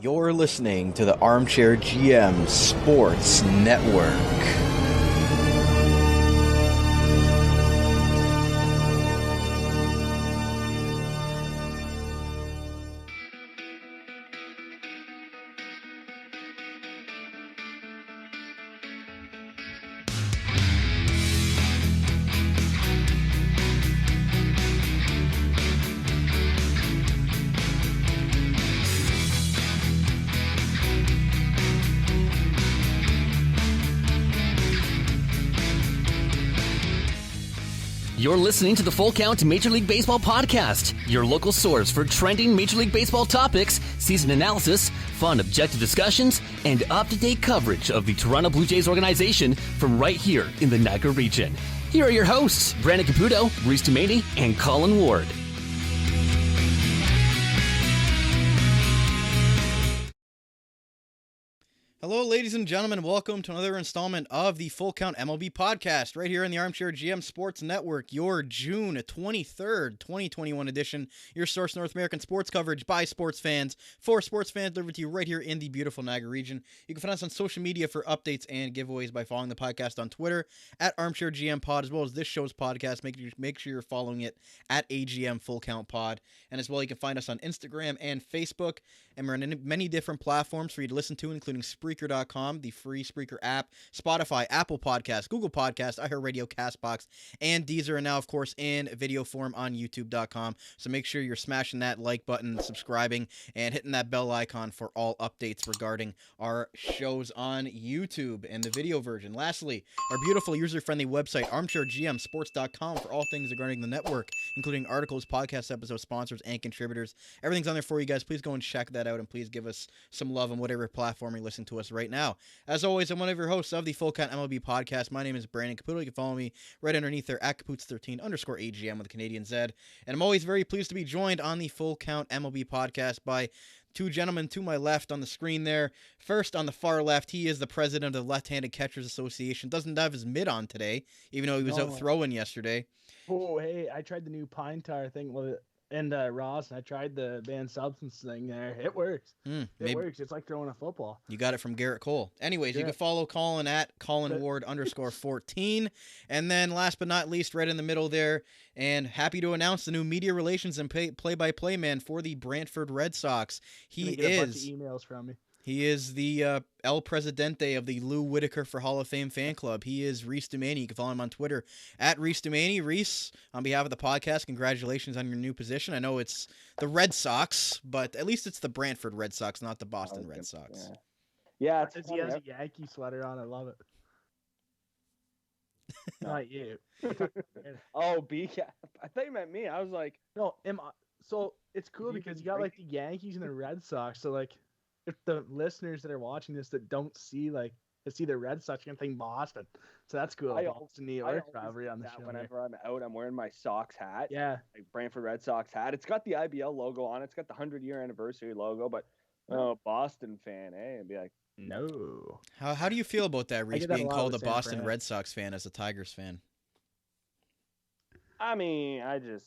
You're listening to the Armchair GM Sports Network. You're listening to the Full Count Major League Baseball podcast, your local source for trending Major League Baseball topics, season analysis, fun, objective discussions, and up-to-date coverage of the Toronto Blue Jays organization from right here in the Niagara region. Here are your hosts, Brandon Caputo, Reece and Colin Ward. Hello, ladies and gentlemen. Welcome to another installment of the Full Count MLB podcast right here in the Armchair GM Sports Network, your June 23rd, 2021 edition, your source North American sports coverage by sports fans, for sports fans, delivered to you right here in the beautiful Niagara region. You can find us on social media for updates and giveaways by following the podcast on Twitter at Armchair GM Pod, as well as this show's podcast. Make sure you're following it at AGM Full Count Pod. And as well, you can find us on Instagram and Facebook. And we're on many different platforms for you to listen to, including Spreaker.com, the free Spreaker app, Spotify, Apple Podcasts, Google Podcasts, iHeartRadio, CastBox, and Deezer, and now, of course, in video form on YouTube.com. So make sure you're smashing that like button, subscribing, and hitting that bell icon for all updates regarding our shows on YouTube and the video version. Lastly, our beautiful user-friendly website, armchairgmsports.com, for all things regarding the network, including articles, podcast episodes, sponsors, and contributors. Everything's on there for you guys. Please go and check that out, and please give us some love on whatever platform you're listening to us right now. As always, I'm one of your hosts of the Full Count MLB podcast. My name is Brandon Caputo. You can follow me right underneath there at Caputs13_AGM with a Canadian Z. And I'm always very pleased to be joined on the Full Count MLB podcast by two gentlemen to my left on the screen there. First, on the far left, he is the president of the Left-Handed Catchers Association. Doesn't have his mitt on today, even though he was out throwing yesterday. Oh, hey, I tried the new Pine Tar thing and Ross, and I tried the banned substance thing there. It works. It works. It's like throwing a football. You got it from Garrett Cole. Anyways, Yeah. You can follow Colin at ColinWard_14. And then last but not least, right in the middle there, and happy to announce the new media relations and play-by-play man for the Brantford Red Sox. He get a bunch of emails from me. He is the El Presidente of the Lou Whitaker for Hall of Fame fan club. He is Reece Dumaney. You can follow him on Twitter at Reece Dumaney. Reece, on behalf of the podcast, congratulations on your new position. I know it's the Red Sox, but at least it's the Brantford Red Sox, not the Boston Red Sox. Yeah, he has a Yankee sweater on. I love it. Not you. Oh, BK. I thought you meant me. I was like, No, so it's cool because you got like the Yankees and the Red Sox. So like, if the listeners that are watching this that don't see the Red Sox, you're gonna think Boston. So that's cool. Boston, New York rivalry on the show. Whenever I'm out, I'm wearing my Sox hat. Yeah, like Brantford Red Sox hat. It's got the IBL logo on it. It's got the 100-year anniversary logo. But Boston fan, I'd be like, no. How do you feel about that, Reece, being called a Boston Brand. Red Sox fan as a Tigers fan? I mean, I just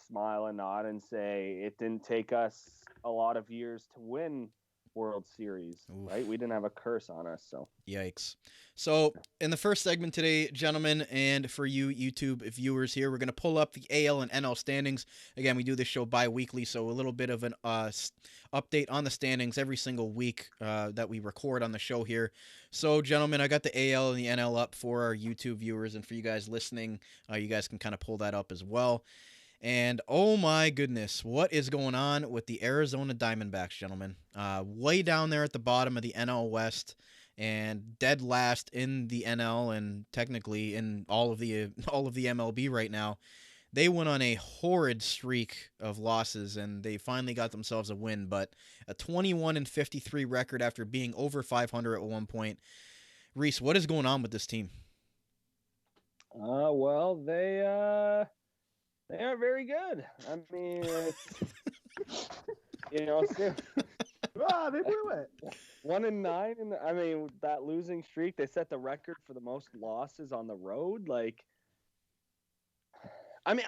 smile and nod and say it didn't take us a lot of years to win World Series, right? We didn't have a curse on us, so. Yikes. So, in the first segment today, gentlemen, and for you YouTube viewers here, we're going to pull up the AL and NL standings. Again, we do this show bi-weekly, so a little bit of an update on the standings every single week that we record on the show here. So, gentlemen, I got the AL and the NL up for our YouTube viewers, and for you guys listening, you guys can kind of pull that up as well. And oh my goodness, what is going on with the Arizona Diamondbacks, gentlemen? Way down there at the bottom of the NL West, and dead last in the NL, and technically in all of the MLB right now. They went on a horrid streak of losses, and they finally got themselves a win. But a 21-53 record after being over 500 at one point. Reece, what is going on with this team? Well, they are very good. I mean, they blew it. 1-9, and I mean that losing streak. They set the record for the most losses on the road. Like, I mean,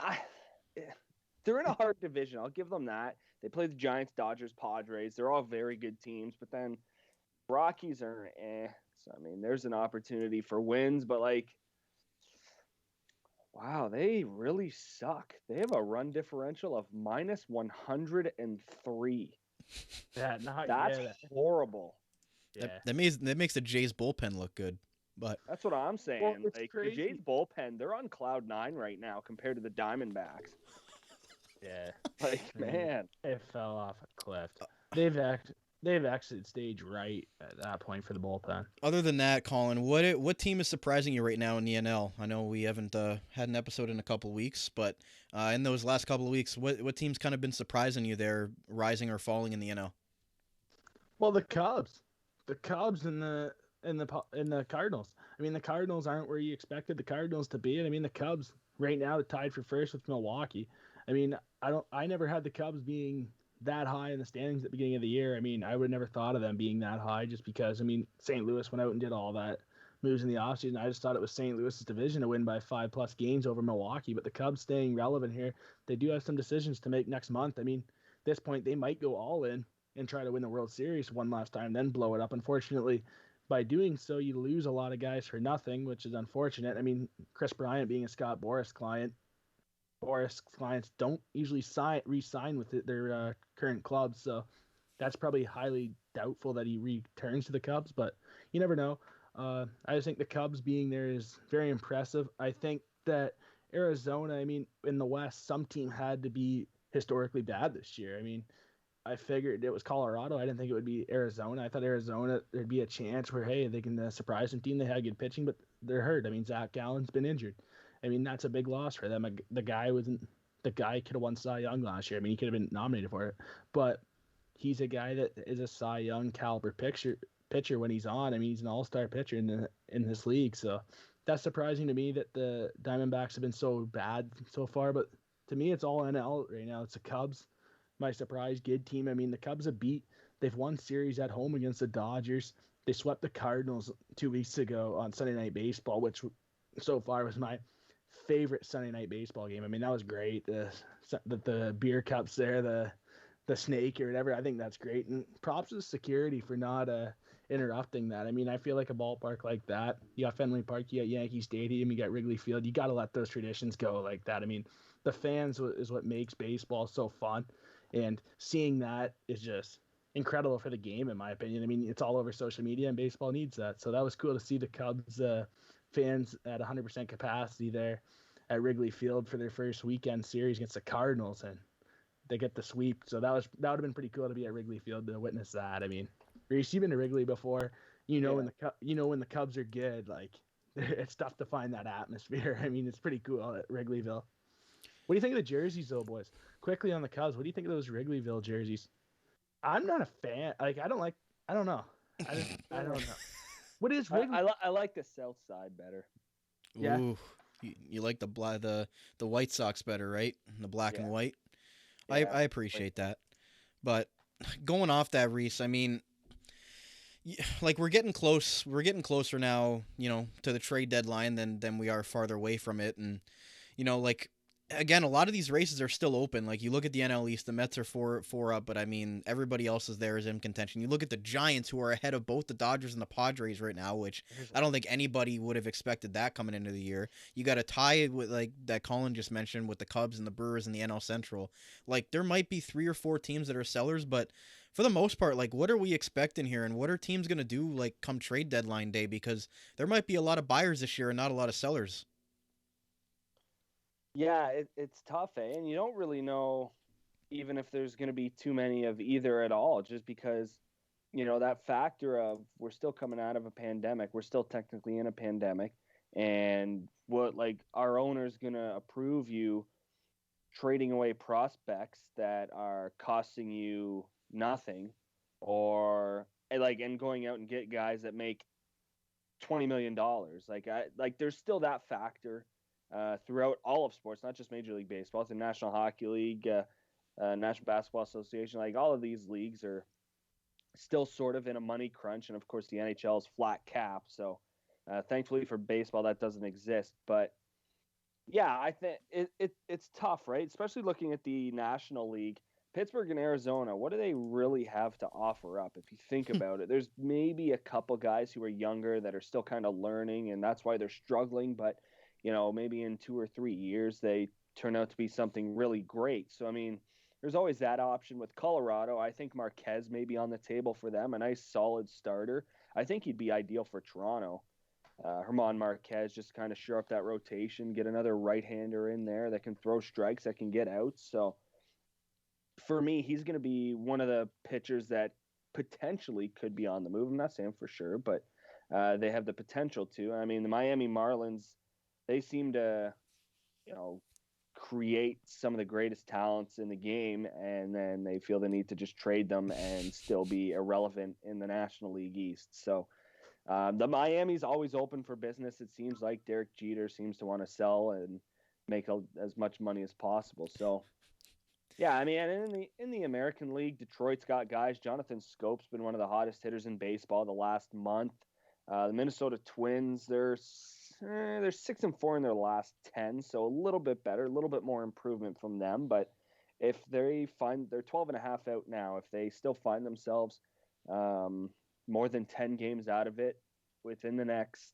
they're in a hard division. I'll give them that. They play the Giants, Dodgers, Padres. They're all very good teams, but then Rockies are So I mean, there's an opportunity for wins, but like, wow, they really suck. They have a run differential of minus 103. Yeah, That's horrible. Yeah, That makes the Jays bullpen look good, but that's what I'm saying. Well, it's like crazy. the Jays bullpen, they're on cloud 9 right now compared to the Diamondbacks. yeah. Like, man, It fell off a cliff. They've exited stage right at that point for the bullpen. other than that, Colin, what team is surprising you right now in the NL? I know we haven't had an episode in a couple weeks, but in those last couple of weeks, what team's kind of been surprising you there, rising or falling in the NL? Well, the Cubs and the Cardinals. I mean, the Cardinals aren't where you expected the Cardinals to be, and I mean the Cubs right now tied for first with Milwaukee. I mean, I never had the Cubs being that high in the standings at the beginning of the year. I mean, I would have never thought of them being that high just because, I mean, St. Louis went out and did all that moves in the offseason. I just thought it was St. Louis's division to win by 5+ games over Milwaukee, but the Cubs staying relevant here. They do have some decisions to make next month. I mean, at this point, they might go all in and try to win the World Series one last time, then blow it up. Unfortunately, by doing so, you lose a lot of guys for nothing, which is unfortunate. I mean, Chris Bryant being a Scott Boras client, Boras clients don't usually re-sign with their current clubs, so that's probably highly doubtful that he returns to the Cubs, but you never know. I just think the Cubs being there is very impressive. I think that Arizona, I mean, in the West, some team had to be historically bad this year. I mean, I figured it was Colorado. I didn't think it would be Arizona. I thought Arizona, there'd be a chance where, hey, they can surprise some team. They had good pitching, but they're hurt. I mean, Zach Gallen's been injured. I mean, that's a big loss for them. The guy could have won Cy Young last year. I mean, he could have been nominated for it, but he's a guy that is a Cy Young caliber pitcher when he's on. I mean, he's an all-star pitcher in this league. So that's surprising to me that the Diamondbacks have been so bad so far. But to me, it's all NL right now. It's the Cubs, my surprise good team. I mean, the Cubs they've won series at home against the Dodgers. They swept the Cardinals 2 weeks ago on Sunday Night Baseball, which so far was my favorite Sunday Night Baseball game. I mean, that was great. The beer cups there, the snake or whatever. I think that's great. And props to security for not interrupting that. I mean, I feel like a ballpark like that. You got Fenway Park, you got Yankee Stadium, you got Wrigley Field. You got to let those traditions go like that. I mean, the fans is what makes baseball so fun. And seeing that is just incredible for the game, in my opinion. I mean, it's all over social media, and baseball needs that. So that was cool to see the Cubs fans at 100% capacity there at Wrigley Field for their first weekend series against the Cardinals, and they get the sweep. So that would have been pretty cool to be at Wrigley Field to witness that. I mean, Reece, you've been to Wrigley before. When the Cubs are good, like it's tough to find that atmosphere. I mean, it's pretty cool at Wrigleyville. What do you think of the jerseys, though, boys? Quickly on the Cubs, what do you think of those Wrigleyville jerseys? I'm not a fan. Like, I don't know. I don't know. What is Wrigley? I like the South Side better. Yeah. Ooh, you like the White Sox better, right? The black and white. Yeah, I appreciate that, but going off that, Reece, I mean, like we're getting close. We're getting closer now, to the trade deadline than we are farther away from it, and like. Again, a lot of these races are still open. Like, you look at the NL East, the Mets are four up, but I mean, everybody else is there is in contention. You look at the Giants, who are ahead of both the Dodgers and the Padres right now, which I don't think anybody would have expected that coming into the year. You got a tie with, like, that Colin just mentioned with the Cubs and the Brewers in the NL Central. Like, there might be 3 or 4 teams that are sellers, but for the most part, like, what are we expecting here, and what are teams going to do, like, come trade deadline day? Because there might be a lot of buyers this year and not a lot of sellers. Yeah, it's tough, eh? And you don't really know even if there's going to be too many of either at all, just because, that factor of we're still coming out of a pandemic. We're still technically in a pandemic. And what, like, our owner's going to approve you trading away prospects that are costing you nothing, or, like, and going out and get guys that make $20 million. Like, there's still that factor. Throughout all of sports, not just Major League Baseball, it's the National Hockey League, National Basketball Association. Like, all of these leagues are still sort of in a money crunch, and of course the NHL is flat cap. So, thankfully for baseball, that doesn't exist. But Yeah, I think it's tough, right? Especially looking at the National League. Pittsburgh and Arizona, what do they really have to offer up if you think about it? There's maybe a couple guys who are younger that are still kind of learning, and that's why they're struggling. But, maybe in 2 or 3 years, they turn out to be something really great. So, I mean, there's always that option with Colorado. I think Marquez may be on the table for them, a nice solid starter. I think he'd be ideal for Toronto. Herman Marquez just kind of shore up that rotation, get another right-hander in there that can throw strikes, that can get outs. So for me, he's going to be one of the pitchers that potentially could be on the move. I'm not saying for sure, but they have the potential to. I mean, the Miami Marlins, they seem to, create some of the greatest talents in the game, and then they feel the need to just trade them and still be irrelevant in the National League East. So the Miami's always open for business. It seems like Derek Jeter seems to want to sell and make as much money as possible. So, yeah, I mean, and in the American League, Detroit's got guys. Jonathan Scope's been one of the hottest hitters in baseball the last month. The Minnesota Twins, they're 6-4 in their last 10, so a little bit better, a little bit more improvement from them. But if they're 12.5 out now, if they still find themselves more than 10 games out of it within the next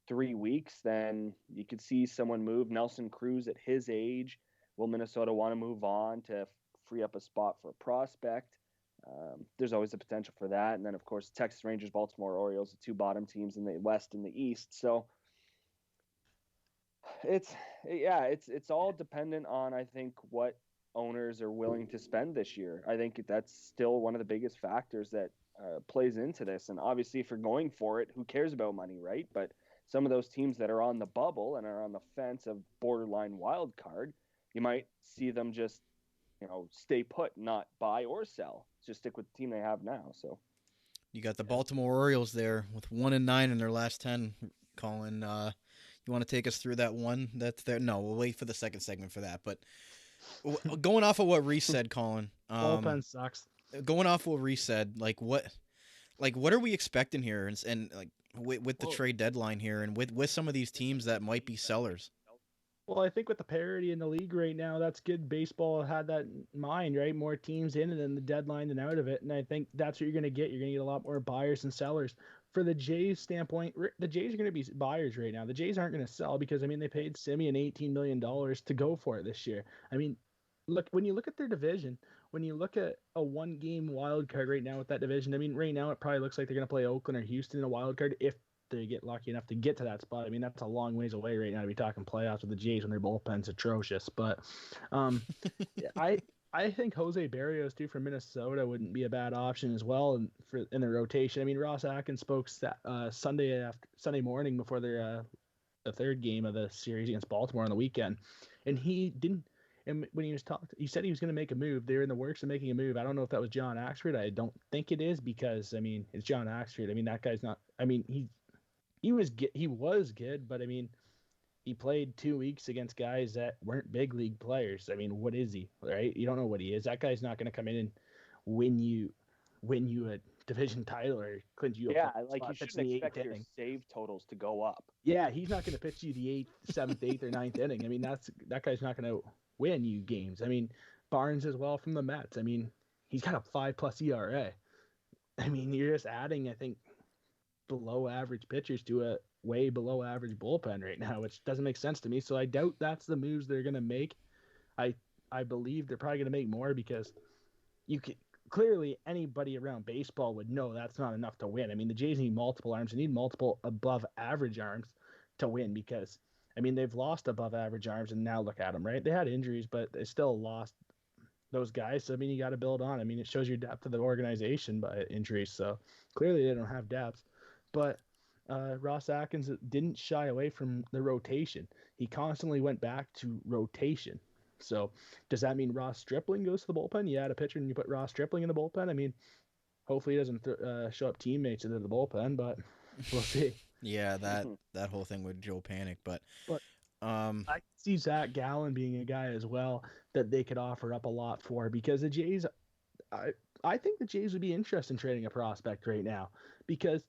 3 weeks, then you could see someone move. Nelson Cruz at his age. Will Minnesota want to move on to free up a spot for a prospect? There's always the potential for that. And then, of course, Texas Rangers, Baltimore Orioles, the two bottom teams in the West and the East. So it's all dependent on, I think, what owners are willing to spend this year. I think that's still one of the biggest factors that plays into this. And obviously, if you're going for it, who cares about money, right? But some of those teams that are on the bubble and are on the fence of borderline wild card, you might see them just, stay put, not buy or sell. Just stick with the team they have now. So You got the Baltimore Orioles there with 1-9 in their last 10. Colin, you want to take us through that one that's there? No, we'll wait for the second segment for that. But going off of what Reece said, Colin, Bullpen sucks. Going off what Reece said, what are we expecting here, and with the trade deadline here, and with some of these teams that might be sellers? Well, I think with the parity in the league right now, that's good. Baseball had that in mind, right? More teams in and then the deadline than out of it. And I think that's what you're going to get. You're going to get a lot more buyers and sellers. For the Jays standpoint, the Jays are going to be buyers right now. The Jays aren't going to sell because, they paid Simeon $18 million to go for it this year. When you look at their division, when you look at a one-game wild card right now with that division, right now it probably looks like they're going to play Oakland or Houston in a wild card if they get lucky enough to get to that spot. That's a long ways away right now to be talking playoffs with the Jays when their bullpen's atrocious. But I think Jose Barrios too from Minnesota wouldn't be a bad option as well in the rotation. Ross Atkins spoke Sunday morning before their the third game of the series against Baltimore on the weekend, and he didn't. And when he was talking, he said he was going to make a move. They're in the works of making a move. I don't know if that was John Axford. I don't think it is because it's John Axford. That guy's not. He was good, but he played 2 weeks against guys that weren't big league players. What is he, right? You don't know what he is. That guy's not going to come in and win you a division title or clinch you. Yeah, you shouldn't expect your save totals to go up. Yeah, he's not going to pitch you the seventh, eighth, or ninth inning. That guy's not going to win you games. Barnes as well from the Mets. He's got a 5+ ERA. You're just adding, I think, below average pitchers to a way below average bullpen right now, which doesn't make sense to me. So I doubt that's the moves they're going to make. I believe they're probably going to make more because clearly anybody around baseball would know that's not enough to win. The Jays need multiple arms. They need multiple above average arms to win because, they've lost above average arms and now look at them, right? They had injuries, but they still lost those guys. So, you got to build on. It shows your depth of the organization by injuries. So clearly they don't have depth. But Ross Atkins didn't shy away from the rotation. He constantly went back to rotation. So does that mean Ross Stripling goes to the bullpen? You add a pitcher and you put Ross Stripling in the bullpen? Hopefully he doesn't show up teammates into the bullpen, but we'll see. Yeah, that whole thing with Joe Panic. But I see Zach Gallen being a guy as well that they could offer up a lot for because the Jays, I think the Jays would be interested in trading a prospect right now because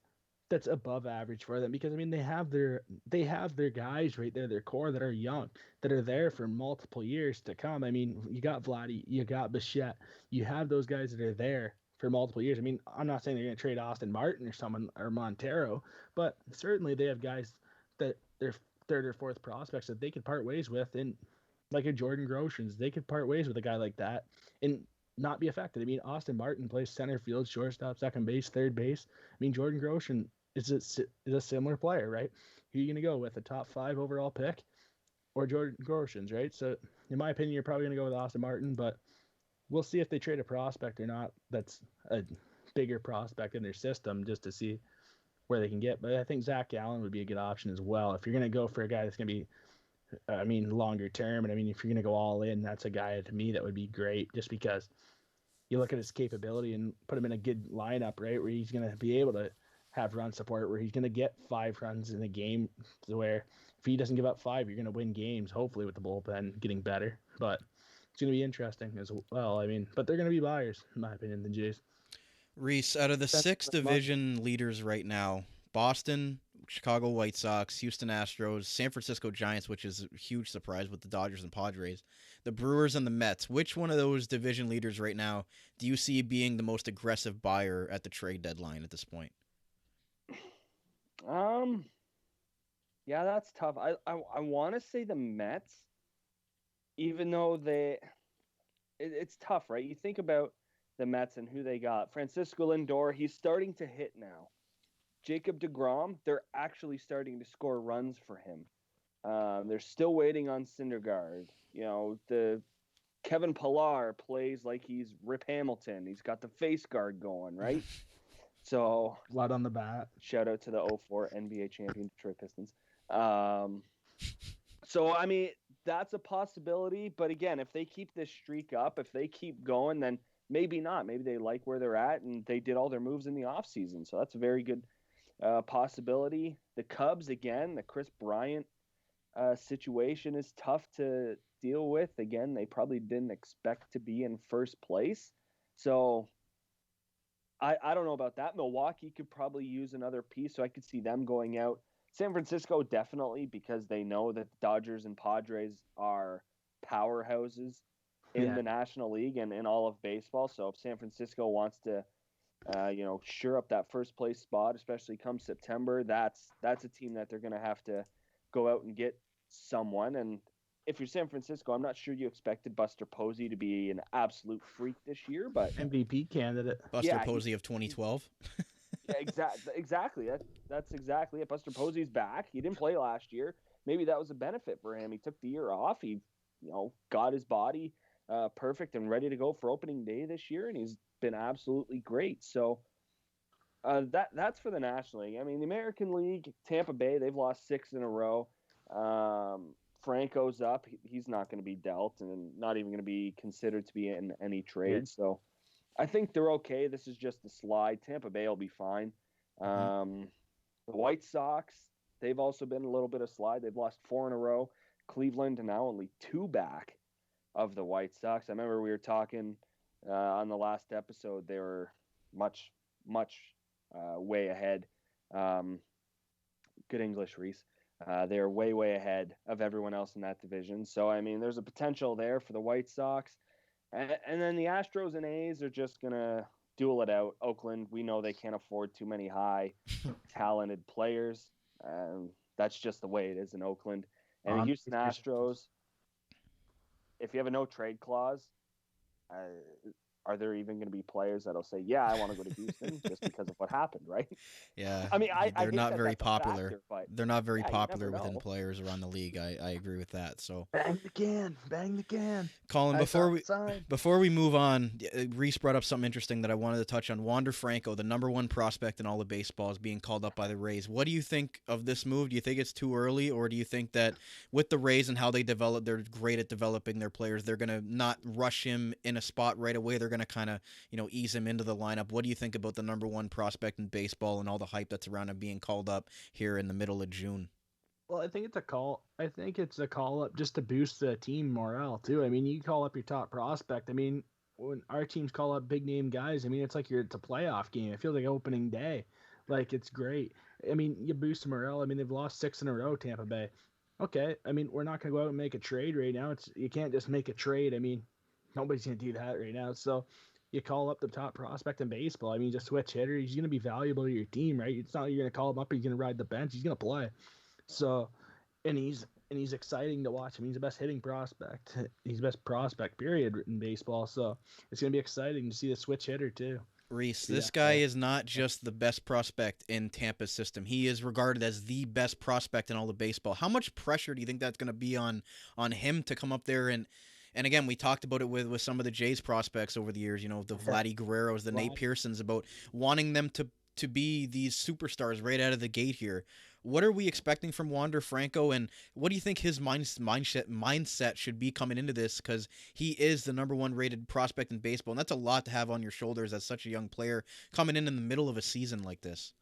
that's above average for them, because I mean they have their guys right there, their core that are young, that are there for multiple years to come. I mean, you got Vladdy, you got Bichette, you have those guys that are there for multiple years. I mean, I'm not saying they're going to trade Austin Martin or someone or Montero, but certainly they have guys that they're third or fourth prospects that they could part ways with, and like a Jordan Groshans, they could part ways with a guy like that and not be affected. I mean, Austin Martin plays center field, shortstop, second base, third base. I mean, Jordan Groshan is a similar player, right? Who are you going to go with, a top 5 overall pick or Jordan Groshans, right? So, in my opinion, you're probably going to go with Austin Martin, but we'll see if they trade a prospect or not. That's a bigger prospect in their system just to see where they can get. But I think Zach Allen would be a good option as well. If you're going to go for a guy that's going to be, longer term, and I mean, if you're going to go all in, that's a guy to me that would be great, just because you look at his capability and put him in a good lineup, right, where he's going to be able to have run support, where he's going to get 5 runs in a game, to where if he doesn't give up 5, you're going to win games, hopefully with the bullpen getting better. But it's going to be interesting as well. I mean, but they're going to be buyers, in my opinion, the Jays. Reece, out of the 6 division leaders right now, Boston, Chicago White Sox, Houston Astros, San Francisco Giants, which is a huge surprise with the Dodgers and Padres, the Brewers and the Mets. Which one of those division leaders right now do you see being the most aggressive buyer at the trade deadline at this point? Yeah, that's tough. I want to say the Mets, even though it's tough, right? You think about the Mets and who they got. Francisco Lindor, he's starting to hit now. Jacob deGrom, they're actually starting to score runs for him. They're still waiting on Syndergaard. You know, the Kevin Pillar plays like he's Rip Hamilton. He's got the face guard going, right? So blood on the bat. Shout out to the 04 NBA champion Detroit Pistons. So I mean, that's a possibility. But again, if they keep this streak up, if they keep going, then maybe not. Maybe they like where they're at and they did all their moves in the offseason. So that's a very good possibility. The Cubs, again, the Chris Bryant situation is tough to deal with. Again, they probably didn't expect to be in first place. So I don't know about that. Milwaukee could probably use another piece, so I could see them going out. San Francisco, definitely, because they know that the Dodgers and Padres are powerhouses in the National League and in all of baseball. So if San Francisco wants to sure up that first place spot, especially come September, that's a team that they're going to have to go out and get someone. And if you're San Francisco, I'm not sure you expected Buster Posey to be an absolute freak this year, but MVP candidate. Buster Posey of 2012. Yeah, exactly. That's exactly it. Buster Posey's back. He didn't play last year. Maybe that was a benefit for him. He took the year off. He, got his body perfect and ready to go for opening day this year, and he's been absolutely great. So that's for the National League. I mean, the American League, Tampa Bay, they've lost 6 in a row. Franco's up. He's not going to be dealt and not even going to be considered to be in any trade. So I think they're okay. This is just a slide. Tampa Bay will be fine. The White Sox, they've also been a little bit of slide. They've lost 4 in a row. Cleveland and now only 2 back of the White Sox. I remember we were talking on the last episode. They were much way ahead. Good English, Reece. They're way ahead of everyone else in that division. So, I mean, there's a potential there for the White Sox. And then the Astros and A's are just going to duel it out. Oakland, we know they can't afford too many high talented players. That's just the way it is in Oakland. And the Houston Astros, if you have a no-trade clause, are there even going to be players that'll say, yeah, I want to go to Houston just because of what happened, right? Yeah. I mean, they're not very popular. Factor, they're not very popular within players around the league. I agree with that. So bang the can. Colin, before we move on, Reece brought up something interesting that I wanted to touch on. Wander Franco, the number 1 prospect in all of baseball, is being called up by the Rays. What do you think of this move? Do you think it's too early, or do you think that with the Rays and how they develop, they're great at developing their players, they're going to not rush him in a spot right away? They're going to kind of, ease him into the lineup. What do you think about the number 1 prospect in baseball and all the hype that's around him being called up here in the middle of June? Well, I think it's a call. I think it's a call up just to boost the team morale too. I mean, you call up your top prospect. I mean, when our teams call up big name guys, I mean, it's like it's a playoff game. It feels like opening day. Like, it's great. I mean, you boost morale. I mean, they've lost 6 in a row, Tampa Bay. Okay, I mean, we're not going to go out and make a trade right now. You can't just make a trade. I mean, nobody's going to do that right now. So you call up the top prospect in baseball. I mean, just switch hitter. He's going to be valuable to your team, right? It's not like you're going to call him up and he's going to ride the bench. He's going to play. So, and he's exciting to watch. I mean, he's the best hitting prospect. He's the best prospect, period, in baseball. So it's going to be exciting to see the switch hitter, too. Reece, this guy is not just the best prospect in Tampa's system. He is regarded as the best prospect in all of baseball. How much pressure do you think that's going to be on him to come up there and again, we talked about it with some of the Jays prospects over the years, you know, the Vladdy Guerreros, the Nate Pearsons, about wanting them to be these superstars right out of the gate here. What are we expecting from Wander Franco, and what do you think his mindset should be coming into this? Because he is the number 1 rated prospect in baseball, and that's a lot to have on your shoulders as such a young player coming in the middle of a season like this.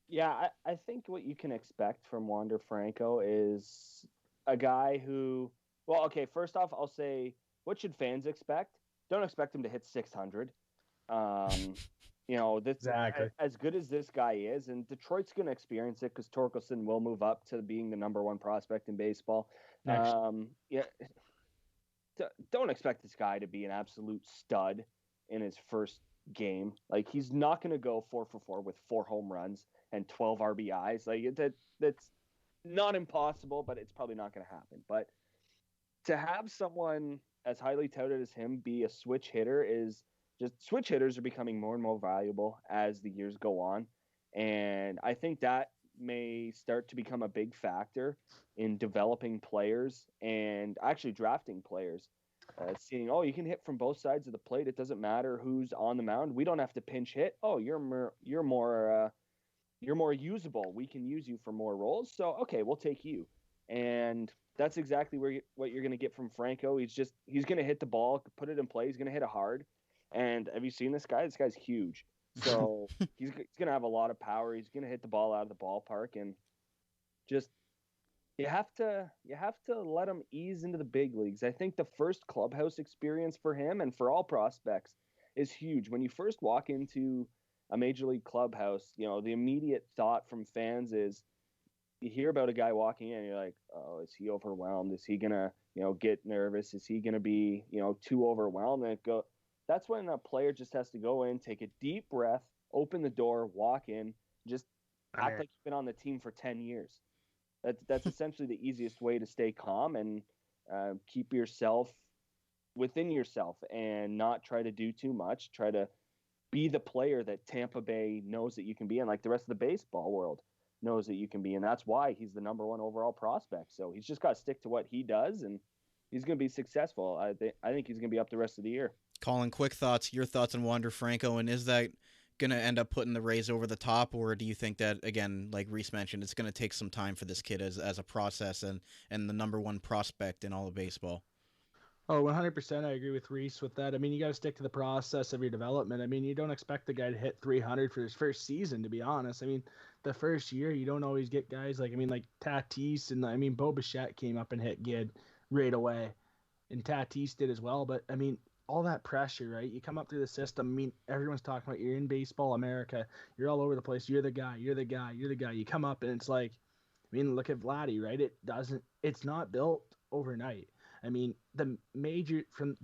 Yeah, I think what you can expect from Wander Franco is a guy who, well, okay, first off, I'll say, what should fans expect? Don't expect him to hit 600. You know, this Exactly. as good as this guy is, and Detroit's going to experience it because Torkelson will move up to being the number 1 prospect in baseball. Yeah, don't expect this guy to be an absolute stud in his first game. Like, he's not going to go 4 for 4 with 4 home runs and 12 RBIs. Like, that's not impossible, but it's probably not going to happen. But to have someone as highly touted as him be a switch hitter is just, switch hitters are becoming more and more valuable as the years go on. And I think that may start to become a big factor in developing players and actually drafting players. Seeing, oh, you can hit from both sides of the plate. It doesn't matter who's on the mound. We don't have to pinch hit. Oh, you're more usable. We can use you for more roles. So, okay, we'll take you. And that's exactly what you're going to get from Franco. He's going to hit the ball, put it in play. He's going to hit it hard. And have you seen this guy? This guy's huge. So he's going to have a lot of power. He's going to hit the ball out of the ballpark, and just you have to let him ease into the big leagues. I think the first clubhouse experience for him and for all prospects is huge. When you first walk into a major league clubhouse, you know, the immediate thought from fans is, you hear about a guy walking in and you're like, oh, is he overwhelmed? Is he going to, you know, get nervous? Is he going to be, you know, too overwhelmed? And that's when a player just has to go in, take a deep breath, open the door, walk in, just act like you've been on the team for 10 years. That's essentially the easiest way to stay calm and keep yourself within yourself and not try to do too much. Try to be the player that Tampa Bay knows that you can be, and like the rest of the baseball world knows that you can be. And that's why he's the number 1 overall prospect. So he's just got to stick to what he does, and he's going to be successful. I think he's going to be up the rest of the year. Colin, quick thoughts, your thoughts on Wander Franco, and is that going to end up putting the Rays over the top, or do you think that, again, like Reece mentioned, it's going to take some time for this kid as a process and the number 1 prospect in all of baseball? Oh, 100%. I agree with Reece with that. I mean, you got to stick to the process of your development. I mean, you don't expect the guy to hit 300 for his first season, to be honest. I mean, the first year, you don't always get guys like Tatis and Bo Bichette came up and hit good right away, and Tatis did as well. But I mean, all that pressure, right? You come up through the system. I mean, everyone's talking about you're in baseball America. You're all over the place. You're the guy. You're the guy. You're the guy. You come up and it's like, I mean, look at Vladdy, right? It's not built overnight. I mean, the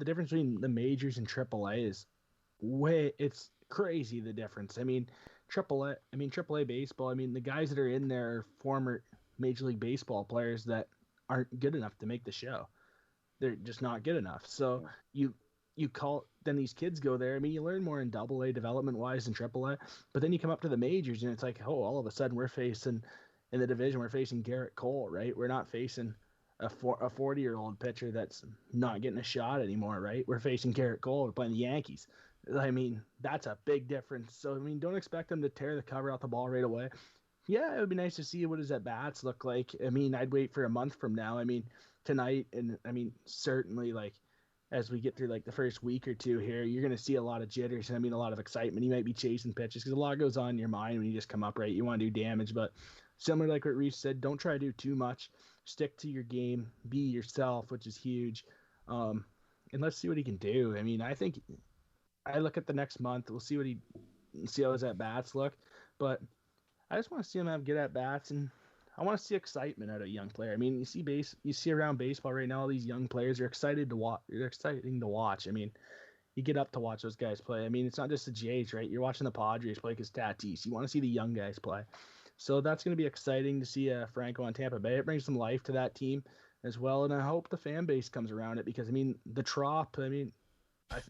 difference between the majors and AAA is it's crazy, the difference. I mean, AAA baseball, I mean, the guys that are in there are former Major League Baseball players that aren't good enough to make the show. They're just not good enough. So then these kids go there. I mean, you learn more in AA development-wise than AAA, but then you come up to the majors and it's like, oh, all of a sudden we're facing, in the division, we're facing Garrett Cole, right? We're not facing a 40-year-old pitcher that's not getting a shot anymore, right? We're facing Garrett Cole. We're playing the Yankees. I mean, that's a big difference. So, I mean, don't expect them to tear the cover out the ball right away. Yeah, it would be nice to see what his at-bats look like. I mean, I'd wait for a month from now. I mean, tonight, and I mean, certainly, like, as we get through, like, the first week or two here, you're going to see a lot of jitters and, I mean, a lot of excitement. You might be chasing pitches because a lot goes on in your mind when you just come up, right? You want to do damage, but similar like what Reece said, don't try to do too much. Stick to your game. Be yourself, which is huge. And let's see what he can do. I mean, I think I look at the next month. We'll see what he and see how his at-bats look. But I just want to see him have good at-bats, and I want to see excitement out of a young player. I mean, you see around baseball right now, all these young players are excited to watch. They're exciting to watch. I mean, you get up to watch those guys play. I mean, it's not just the Jays, right? You're watching the Padres play because Tatis. You want to see the young guys play. So that's going to be exciting to see Franco on Tampa Bay. It brings some life to that team as well, and I hope the fan base comes around it because, I mean, the Trop, I mean,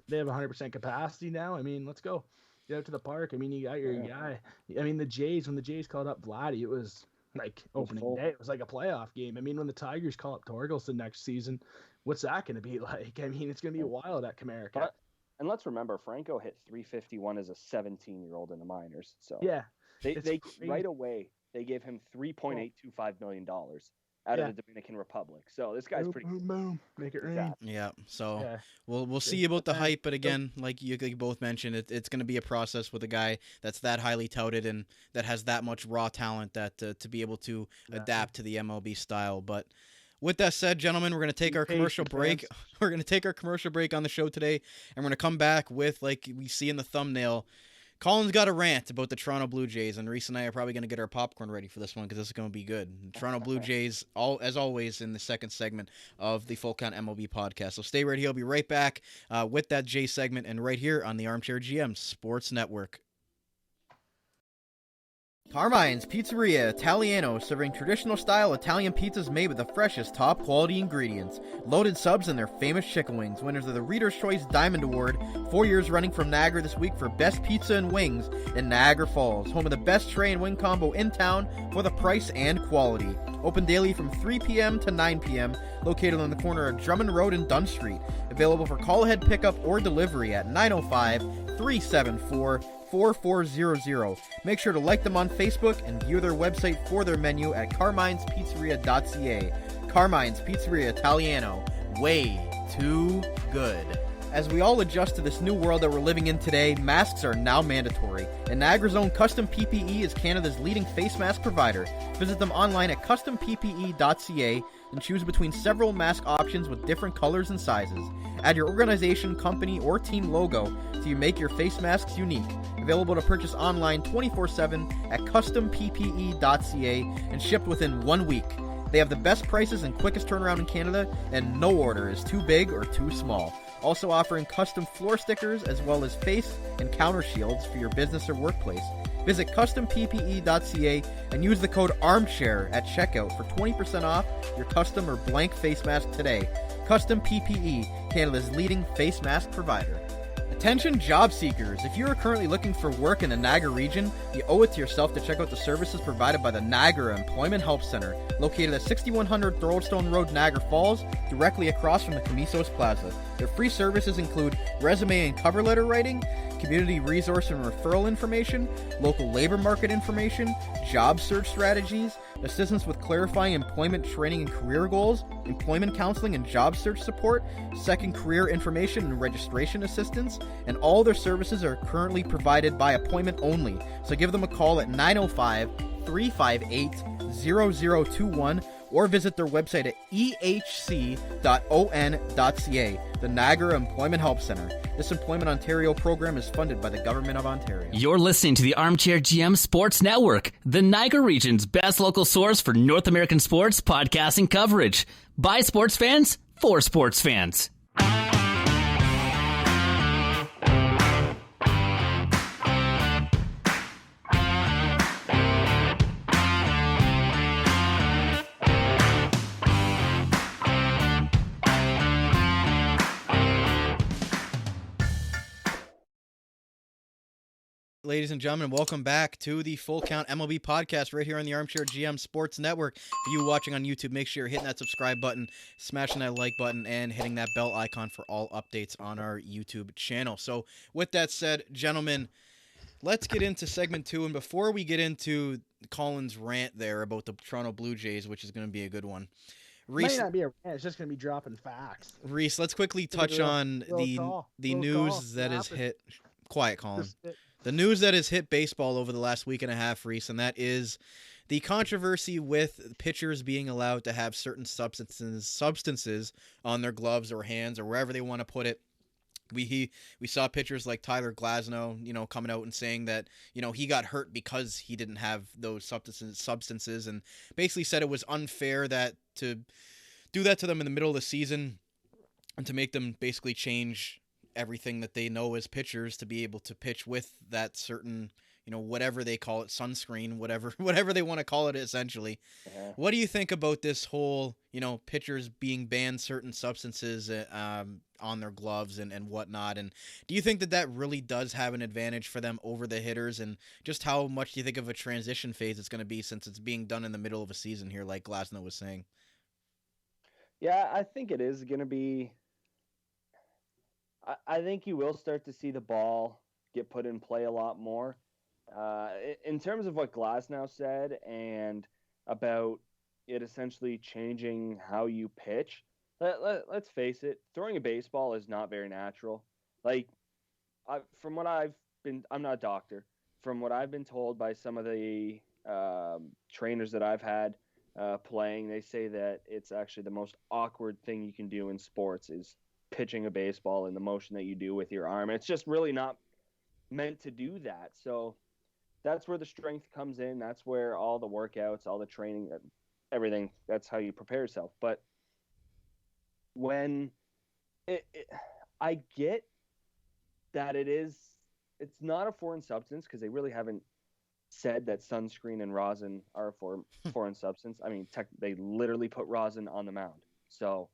they have 100% capacity now. I mean, let's go. Get out to the park. I mean, you got your guy. I mean, when the Jays called up Vladdy, it was like opening day. It was like a playoff game. I mean, when the Tigers call up Torkelson next season, what's that going to be like? I mean, it's going to be wild at Comerica. And let's remember, Franco hit 351 as a 17-year-old in the minors. So yeah, they right away they gave him $3.825 million out of the Dominican Republic. So this guy's pretty boom, make it rain. Yeah. So we'll see about the hype, but again, like you both mentioned, it's going to be a process with a guy that's that highly touted and that has that much raw talent that to be able to adapt to the MLB style. But with that said, gentlemen, we're going to take our commercial break. We're going to take our commercial break on the show today, and we're going to come back with, like we see in the thumbnail, Colin's got a rant about the Toronto Blue Jays, and Reece and I are probably going to get our popcorn ready for this one because this is going to be good. Toronto Blue Jays, as always, in the second segment of the Full Count MLB podcast. So stay right here. I'll be right back with that Jay segment and right here on the Armchair GM Sports Network. Carmine's Pizzeria Italiano, serving traditional-style Italian pizzas made with the freshest, top-quality ingredients. Loaded subs and their famous chicken wings. Winners of the Reader's Choice Diamond Award, 4 years running from Niagara this week for Best Pizza and Wings in Niagara Falls. Home of the best tray and wing combo in town for the price and quality. Open daily from 3 p.m. to 9 p.m., located on the corner of Drummond Road and Dunn Street. Available for call-ahead pickup or delivery at 905-374-4400. Make sure to like them on Facebook and view their website for their menu at carmine'spizzeria.ca. Carmine's Pizzeria Italiano. Way too good. As we all adjust to this new world that we're living in today, masks are now mandatory, and Niagara's own Custom PPE is Canada's leading face mask provider. Visit them online at customppe.ca and choose between several mask options with different colors and sizes. Add your organization, company, or team logo so you make your face masks unique. Available to purchase online 24/7 at customppe.ca and shipped within 1 week. They have the best prices and quickest turnaround in Canada, and no order is too big or too small. Also offering custom floor stickers as well as face and counter shields for your business or workplace. Visit customppe.ca and use the code ARMCHAIR at checkout for 20% off your custom or blank face mask today. Custom PPE, Canada's leading face mask provider. Attention job seekers, if you are currently looking for work in the Niagara region, you owe it to yourself to check out the services provided by the Niagara Employment Help Center, located at 6100 Thoroldstone Road, Niagara Falls, directly across from the Camisos Plaza. Their free services include resume and cover letter writing, community resource and referral information, local labor market information, job search strategies, assistance with clarifying employment training and career goals, employment counseling and job search support, second career information and registration assistance, and all their services are currently provided by appointment only. So give them a call at 905-358-0021 or visit their website at ehc.on.ca, the Niagara Employment Help Center. This Employment Ontario program is funded by the Government of Ontario. You're listening to the Armchair GM Sports Network, the Niagara region's best local source for North American sports podcasting coverage. By sports fans, for sports fans. Ladies and gentlemen, welcome back to the Full Count MLB podcast right here on the Armchair GM Sports Network. For you watching on YouTube, make sure you're hitting that subscribe button, smashing that like button, and hitting that bell icon for all updates on our YouTube channel. So with that said, gentlemen, let's get into segment 2. And before we get into Colin's rant there about the Toronto Blue Jays, which is going to be a good one, Reece, might not be a rant, it's just going to be dropping facts. Reece, let's quickly touch on the news that has hit. Quiet, Colin. The news that has hit baseball over the last week and a half, Reece, and that is the controversy with pitchers being allowed to have certain substances on their gloves or hands or wherever they want to put it We saw pitchers like Tyler Glasnow, coming out and saying that, he got hurt because he didn't have those substances, and basically said it was unfair that to do that to them in the middle of the season and to make them basically change everything that they know as pitchers to be able to pitch with that certain, whatever they call it, sunscreen, whatever they want to call it, essentially. Yeah. What do you think about this whole, pitchers being banned certain substances on their gloves and whatnot? And do you think that really does have an advantage for them over the hitters? And just how much do you think of a transition phase it's going to be, since it's being done in the middle of a season here, like Glasnow was saying? Yeah, I think it is going to be. I think you will start to see the ball get put in play a lot more. In terms of what Glasnow said and about it essentially changing how you pitch, let's face it, throwing a baseball is not very natural. Like, from what I'm not a doctor. From what I've been told by some of the trainers that I've had playing, they say that it's actually the most awkward thing you can do in sports is pitching a baseball and the motion that you do with your arm. It's just really not meant to do that. So that's where the strength comes in. That's where all the workouts, all the training, everything, that's how you prepare yourself. But when I get that it's not a foreign substance, because they really haven't said that sunscreen and rosin are a foreign substance. I mean, they literally put rosin on the mound. So,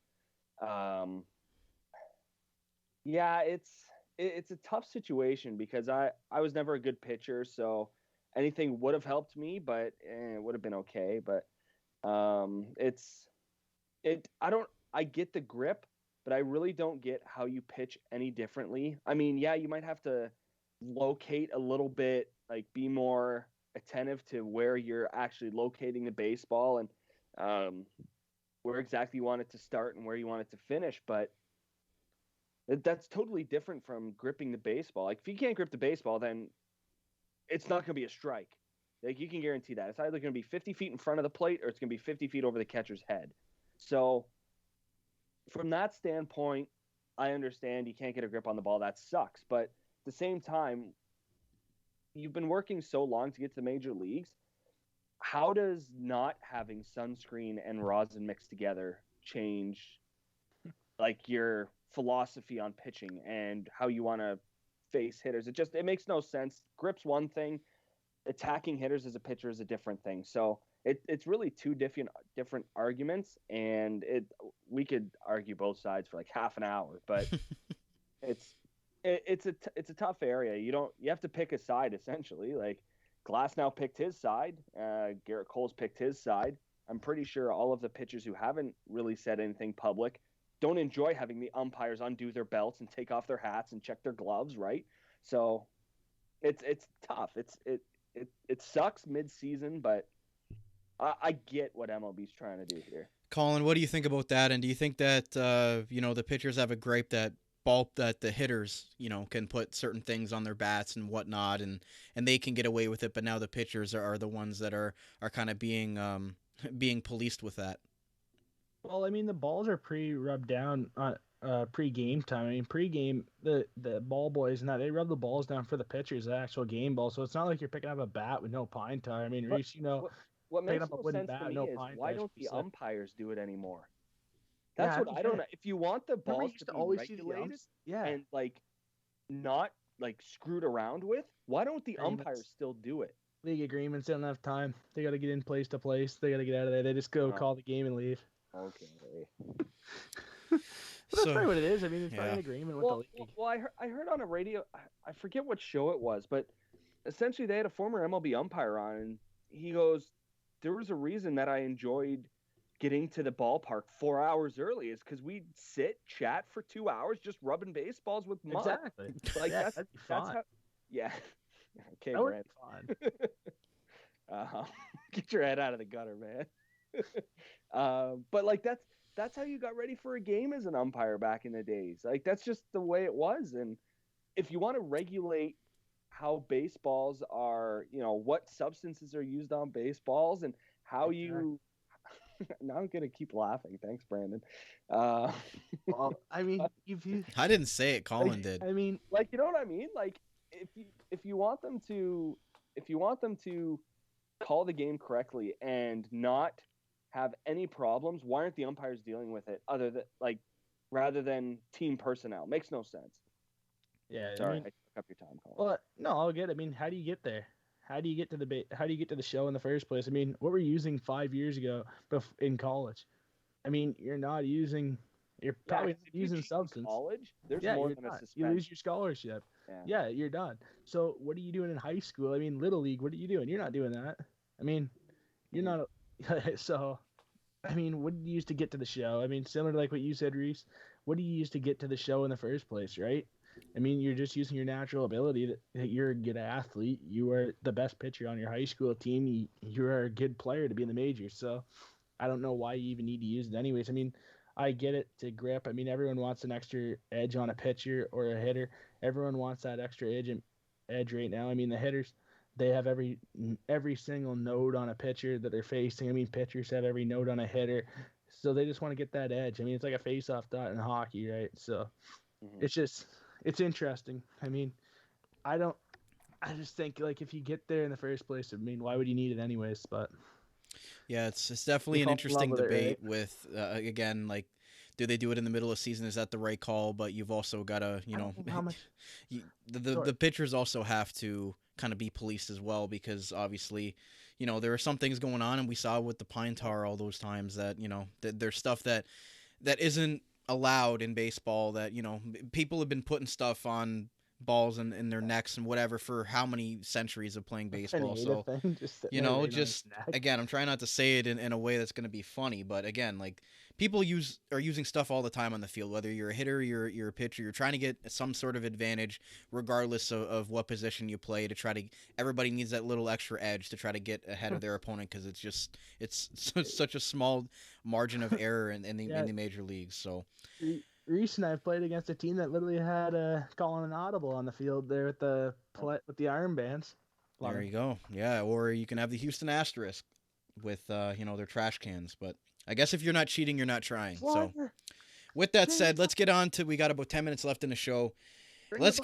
yeah, it's a tough situation because I was never a good pitcher, so anything would have helped me, but it would have been okay. But I get the grip, but I really don't get how you pitch any differently. I mean, yeah, you might have to locate a little bit, like be more attentive to where you're actually locating the baseball and where exactly you want it to start and where you want it to finish, but that's totally different from gripping the baseball. Like, if you can't grip the baseball, then it's not going to be a strike. Like, you can guarantee that. It's either going to be 50 feet in front of the plate or it's going to be 50 feet over the catcher's head. So from that standpoint, I understand you can't get a grip on the ball. That sucks. But at the same time, you've been working so long to get to the major leagues. How does not having sunscreen and rosin mixed together change, like, your philosophy on pitching and how you want to face hitters? It makes no sense. Grip's one thing. Attacking hitters as a pitcher is a different thing. So it's really two different arguments, and we could argue both sides for like half an hour, but it's a tough area. You have to pick a side, essentially. Like, Glasnow picked his side. Garrett Cole's picked his side. I'm pretty sure all of the pitchers who haven't really said anything public don't enjoy having the umpires undo their belts and take off their hats and check their gloves, right? So it's tough. It sucks mid-season, but I get what MLB's trying to do here. Colin, what do you think about that? And do you think that the pitchers have a gripe that the hitters, can put certain things on their bats and whatnot, and they can get away with it, but now the pitchers are the ones that are kind of being policed with that? Well, I mean, the balls are pre-rubbed down pre-game time. I mean, pre-game, the ball boys and that, they rub the balls down for the pitchers, the actual game ball. So it's not like you're picking up a bat with no pine tar. I mean, Reece, what picking makes up a no wooden sense bat, to me no is, pine why tar, don't the it's like- umpires do it anymore? That's Yeah, what I don't know. If you want the Remember you balls used to to be always see the regulated umps? Yeah. and like not like screwed around with, why don't the Agreements. umpires still do it? League agreements, they don't have time. They got to get in place to place. They got to get out of there. They just go call the game and leave. Okay. But that's probably what it is. I mean, it's probably yeah. an agreement with the league. Well, I heard on a radio, I forget what show it was, but essentially they had a former MLB umpire on, and he goes, there was a reason that I enjoyed getting to the ballpark 4 hours early is because we'd sit, chat for 2 hours, just rubbing baseballs with mud. Exactly. Like, Yeah, that's that'd be fun. how, yeah. Okay, That would Brent. be fun. Get your head out of the gutter, man. But like that's how you got ready for a game as an umpire back in the days. Like, that's just the way it was. And if you want to regulate how baseballs are, what substances are used on baseballs and how you now I'm gonna keep laughing. Thanks, Brandon. Well, I mean, if you, I didn't say it. Colin like, did. I mean, like, you know what I mean? Like, if you want them to call the game correctly and not have any problems, why aren't the umpires dealing with it rather than team personnel? Makes no sense. yeah, Sorry, I mean, I took up your time, Colin. well, no, I'll get. I mean, how do you get there? How do you get to How do you get to the show in the first place? I mean, what were you using 5 years ago in college? I mean, you're not using. You're probably not If you using cheat in substance. college, there's Yeah, more you're than a not. You suspension. lose your scholarship. Yeah. Yeah, you're done. So what are you doing in high school? I mean, little league. What are you doing? You're not doing that. I mean, you're not. So, I mean, what did you use to get to the show? I mean, similar to like what you said, Reese. What do you use to get to the show in the first place, right? I mean, you're just using your natural ability that you're a good athlete. You are the best pitcher on your high school team. You are a good player to be in the majors. So I don't know why you even need to use it anyways. I mean, I get it to grip. I mean, everyone wants an extra edge on a pitcher or a hitter. Everyone wants that extra edge right now. I mean, the hitters, they have every single node on a pitcher that they're facing. I mean, pitchers have every node on a hitter. So they just want to get that edge. I mean, it's like a face-off dot in hockey, right? So it's interesting. I mean, I just think like if you get there in the first place, I mean, why would you need it anyways? But Yeah, it's definitely an fall in love interesting with it, debate with again, like, do they do it in the middle of season? Is that the right call? But you've also got to, I don't know how much. the pitchers also have to kind of be policed as well, because obviously, there are some things going on, and we saw with the pine tar all those times that that there's stuff that isn't allowed in baseball, that people have been putting stuff on balls in their necks and whatever for how many centuries of playing baseball. So just again, I'm trying not to say it in a way that's going to be funny, but again, like, people are using stuff all the time on the field, whether you're a hitter, you're a pitcher, you're trying to get some sort of advantage regardless of what position you play, to try to, everybody needs that little extra edge to try to get ahead of their opponent, because it's such a small margin of error in the major leagues. So Reece and I played against a team that literally had Colin an audible on the field there with the armbands. There you go. Yeah, or you can have the Houston Asterisk with their trash cans. But I guess if you're not cheating, you're not trying. So with that said, let's get on to, we got about 10 minutes left in the show. Let's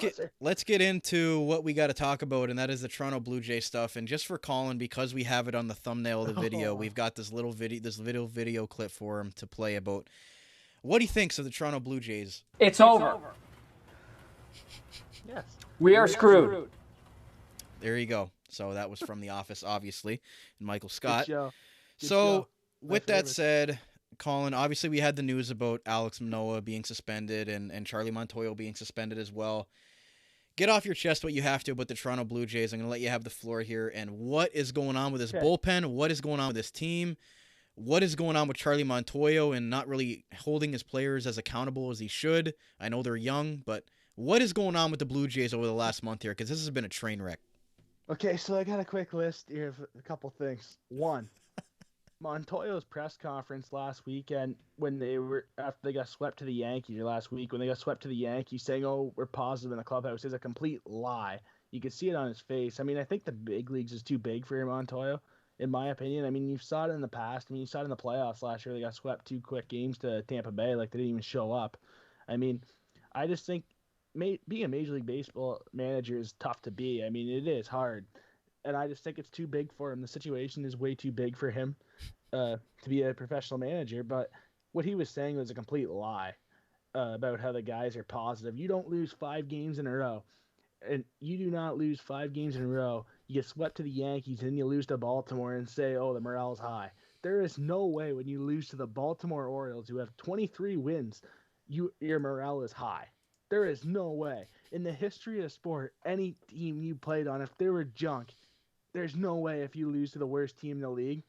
get into what we got to talk about, and that is the Toronto Blue Jay stuff. And just for Colin, because we have it on the thumbnail of the video, we've got this little video clip for him to play about what he thinks of the Toronto Blue Jays. It's over. Yes. We are screwed. There you go. So that was from The Office, obviously, and Michael Scott. Good So show. with that said, Colin, obviously we had the news about Alex Manoah being suspended and Charlie Montoyo being suspended as well. Get off your chest what you have to about the Toronto Blue Jays. I'm going to let you have the floor here. And what is going on with this bullpen? What is going on with this team? What is going on with Charlie Montoyo and not really holding his players as accountable as he should? I know they're young, but what is going on with the Blue Jays over the last month here? Because this has been a train wreck. Okay, so I got a quick list here of a couple things. One, Montoyo's press conference last weekend after they got swept to the Yankees, or last week when they got swept to the Yankees, saying, "Oh, we're positive in the clubhouse," is a complete lie. You could see it on his face. I mean, I think the big leagues is too big for Montoyo, in my opinion. I mean, you saw it in the past. I mean, you saw it in the playoffs last year. They got swept 2 quick games to Tampa Bay, like they didn't even show up. I mean, I just think being a Major League Baseball manager is tough to be. I mean, it is hard. And I just think it's too big for him. The situation is way too big for him to be a professional manager. But what he was saying was a complete lie about how the guys are positive. You don't lose 5 games in a row. And you do not lose 5 games in a row. You get swept to the Yankees, and then you lose to Baltimore and say, "Oh, the morale's high." There is no way when you lose to the Baltimore Orioles, who have 23 wins, your morale is high. There is no way. In the history of sport, any team you played on, if they were junk, there's no way if you lose to the worst team in the league,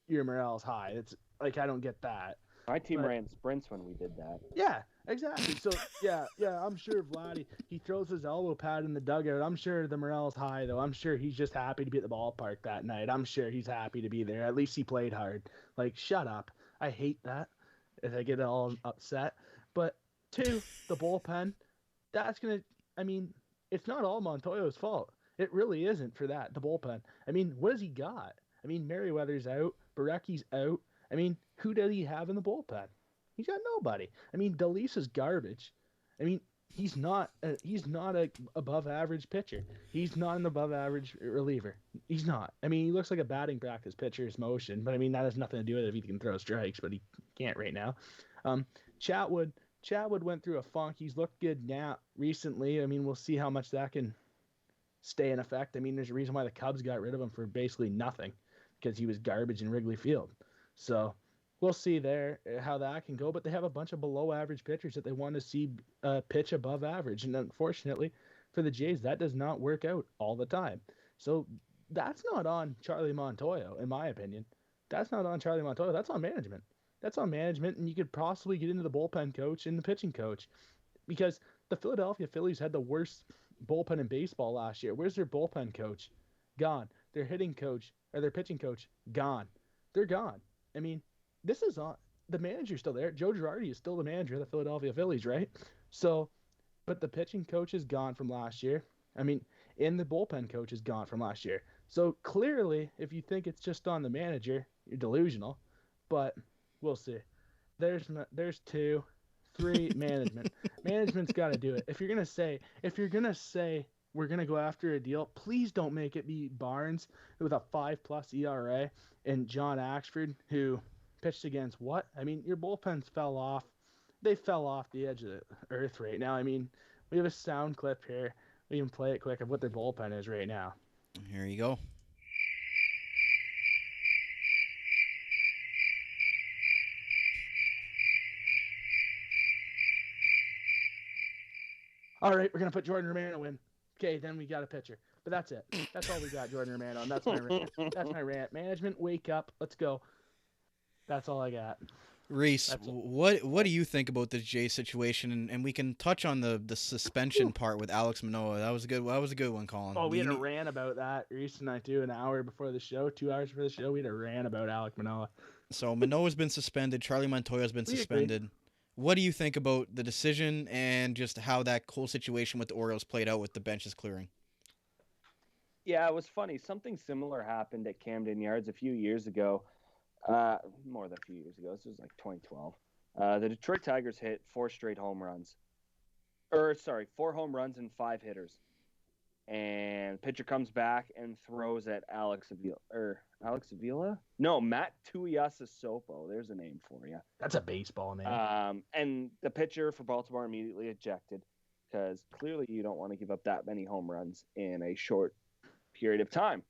your morale is high. It's like, I don't get that. My team ran sprints when we did that. Yeah, exactly. So, yeah, I'm sure Vladdy, he throws his elbow pad in the dugout. I'm sure the morale's high, though. I'm sure he's just happy to be at the ballpark that night. I'm sure he's happy to be there. At least he played hard. Like, shut up. I hate that. If I get all upset. But 2, the bullpen, that's going to, I mean, it's not all Montoyo's fault. It really isn't for that, the bullpen. I mean, what has he got? I mean, Merriweather's out, Barecki's out. I mean, who does he have in the bullpen? He's got nobody. I mean, DeLeese is garbage. I mean, he's not a above average pitcher. He's not an above average reliever. He's not. I mean, he looks like a batting practice pitcher's motion, but I mean that has nothing to do with it if he can throw strikes, but he can't right now. Chatwood went through a funk. He's looked good now recently. I mean, we'll see how much that can stay in effect. I mean, there's a reason why the Cubs got rid of him for basically nothing, because he was garbage in Wrigley Field. So we'll see there how that can go. But they have a bunch of below average pitchers that they want to see pitch above average. And unfortunately for the Jays, that does not work out all the time. So that's not on Charlie Montoyo, in my opinion. That's not on Charlie Montoyo. That's on management. That's on management. And you could possibly get into the bullpen coach and the pitching coach, because the Philadelphia Phillies had the worst bullpen in baseball last year. Where's their bullpen coach? Gone. Their hitting coach or their pitching coach? Gone. They're gone. I mean, this is on the manager's still there. Joe Girardi is still the manager of the Philadelphia Phillies, right? So, but the pitching coach is gone from last year. I mean, and the bullpen coach is gone from last year. So clearly, if you think it's just on the manager, you're delusional. But we'll see. There's 2, 3 management. Management's got to do it. If you're gonna say we're gonna go after a deal, please don't make it be Barnes with a 5+ ERA and John Axford, who pitched against what? I mean, your bullpens fell off. They fell off the edge of the earth right now. I mean, we have a sound clip here. We can play it quick of what their bullpen is right now. Here you go. All right, we're going to put Jordan Romano in. Okay, then we got a pitcher. But that's it. That's all we got, Jordan Romano. And that's my rant. That's my rant. Management, wake up. Let's go. That's all I got. Reece, what do you think about this Jay situation? And we can touch on the suspension part with Alex Manoah. That was a good one, Colin. Oh, we had a rant about that. Reece and I do an hour before the show, 2 hours before the show. We had a rant about Alex Manoah. So Manoah's been suspended. Charlie Montoya's been suspended. Agree. What do you think about the decision and just how that whole situation with the Orioles played out with the benches clearing? Yeah, it was funny. Something similar happened at Camden Yards a few years ago. More than a few years ago. This was like 2012. The Detroit Tigers hit 4 straight home runs. 4 home runs and 5 hitters. And pitcher comes back and throws at Alex Avila? No, Matt Tuiasosopo. There's a name for you. That's a baseball name. And the pitcher for Baltimore immediately ejected, because clearly you don't want to give up that many home runs in a short period of time.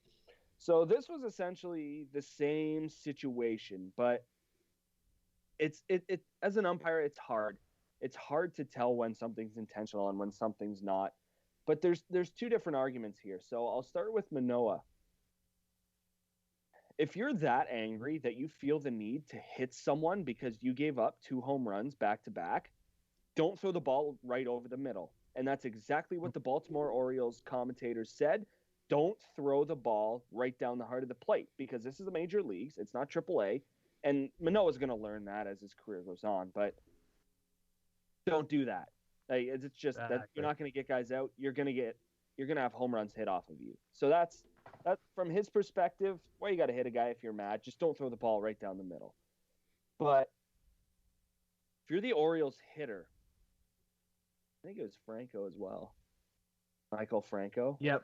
So this was essentially the same situation, but it as an umpire, it's hard. It's hard to tell when something's intentional and when something's not. But there's 2 different arguments here. So I'll start with Manoah. If you're that angry that you feel the need to hit someone because you gave up 2 home runs back to back, don't throw the ball right over the middle. And that's exactly what the Baltimore Orioles commentators said. Don't throw the ball right down the heart of the plate, because this is the major leagues. It's not AAA. And Manoah's going to learn that as his career goes on. But don't do that. Like, it's just that you're not going to get guys out. You're going to have home runs hit off of you. So that's from his perspective. Well, you got to hit a guy if you're mad. Just don't throw the ball right down the middle. But if you're the Orioles hitter, I think it was Franco as well. Michael Franco. Yep.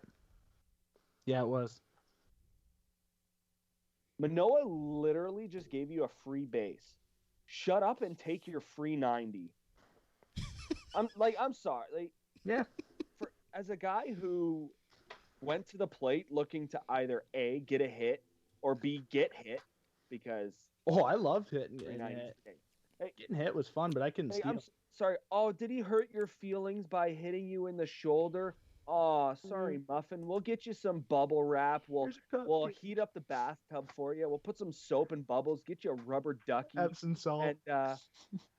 Yeah, it was. Manoah literally just gave you a free base. Shut up and take your free 90. I'm sorry. Like, yeah. As a guy who went to the plate looking to either A, get a hit, or B, get hit, because I love hitting hit. Hey, getting hit was fun, but I couldn't steal. I'm sorry. Oh, did he hurt your feelings by hitting you in the shoulder? Oh, sorry, Muffin. We'll get you some bubble wrap. We'll heat up the bathtub for you. We'll put some soap and bubbles. Get you a rubber ducky. Epsom salt. And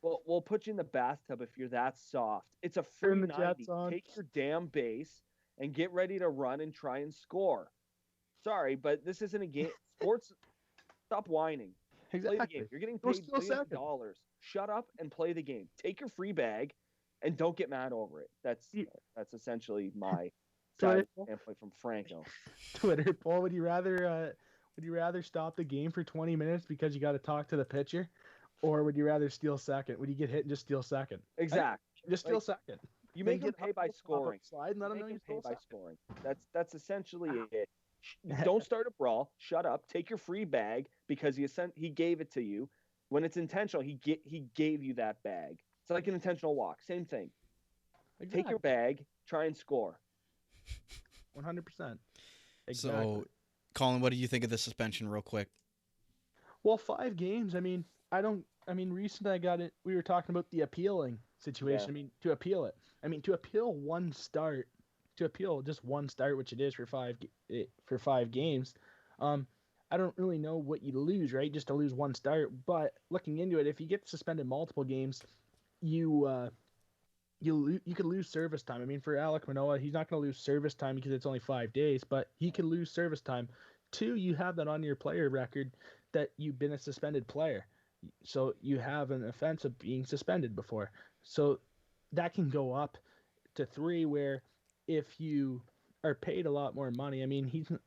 we'll put you in the bathtub if you're that soft. It's a free 90. Take your damn base and get ready to run and try and score. Sorry, but this isn't a game. Sports. Stop whining. Exactly. Play the game. You're getting paid billions of dollars. Shut up and play the game. Take your free bag. And don't get mad over it. That's essentially my side standpoint from Franco. Twitter poll: Would you rather Would you rather stop the game for 20 minutes because you got to talk to the pitcher, or would you rather steal second? Would you get hit and just steal second? Exactly. Just steal second. You make them pay by scoring. Slide and let them know you pay by second. scoring. That's essentially it. Don't start a brawl. Shut up. Take your free bag because he gave it to you. When it's intentional, he gave you that bag. It's like an intentional walk. Same thing. Exactly. Take your bag. Try and score. 100%. Exactly. So, Colin, what do you think of the suspension, real quick? Well, 5 games. Reece and I got it. We were talking about the appealing situation. Yeah. To appeal it. To appeal one start, to appeal just one start, which it is for 5 games. I don't really know what you lose, right? Just to lose one start. But looking into it, if you get suspended multiple games, you could lose service time. For Alek Manoah, he's not going to lose service time because it's only 5 days, but he could lose service time. 2, you have that on your player record that you've been a suspended player. So you have an offense of being suspended before. So that can go up to 3, where if you are paid a lot more money,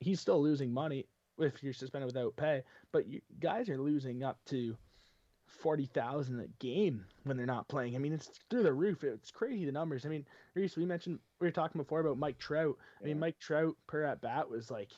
he's still losing money if you're suspended without pay, but guys are losing up to $40,000 a game when they're not playing. It's through the roof. It's crazy, the numbers. Reece, we were talking before about Mike Trout. Mike Trout per at bat was like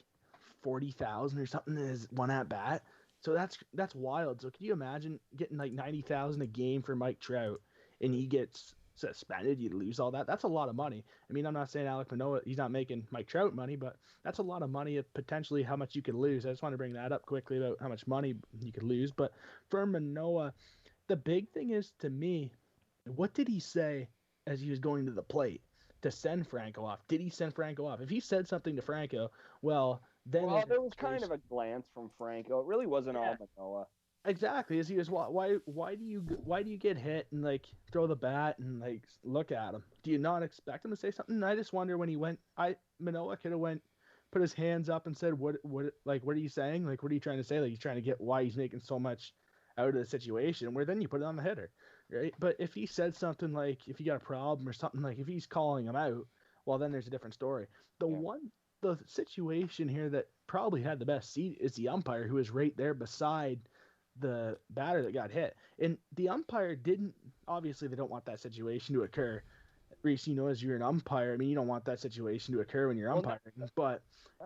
40,000 or something in his one at bat. So that's wild. So can you imagine getting like 90,000 a game for Mike Trout, and he gets suspended? You lose all that. That's a lot of money. I'm not saying Alek Manoah, he's not making Mike Trout money, but that's a lot of money of potentially how much you could lose. I just want to bring that up quickly about how much money you could lose. But for Manoah, the big thing is, to me, what did he say as he was going to the plate to send Franco off? Did he send Franco off? If he said something to Franco, then there was kind of a glance from Franco. It really wasn't all Manoah. Exactly. As he was, why do you get hit and like throw the bat and like look at him? Do you not expect him to say something? I just wonder when he went. Manoah could have put his hands up and said, what are you saying? Like, what are you trying to say? Like, he's trying to get why he's making so much out of the situation. Where then you put it on the hitter, right? But if he said something like, if you got a problem or something, like if he's calling him out, well, then there's a different story. The situation here that probably had the best seat is the umpire, who is right there beside the batter that got hit. And the umpire obviously they don't want that situation to occur. Reece, as you're an umpire, you don't want that situation to occur when you're umpiring, but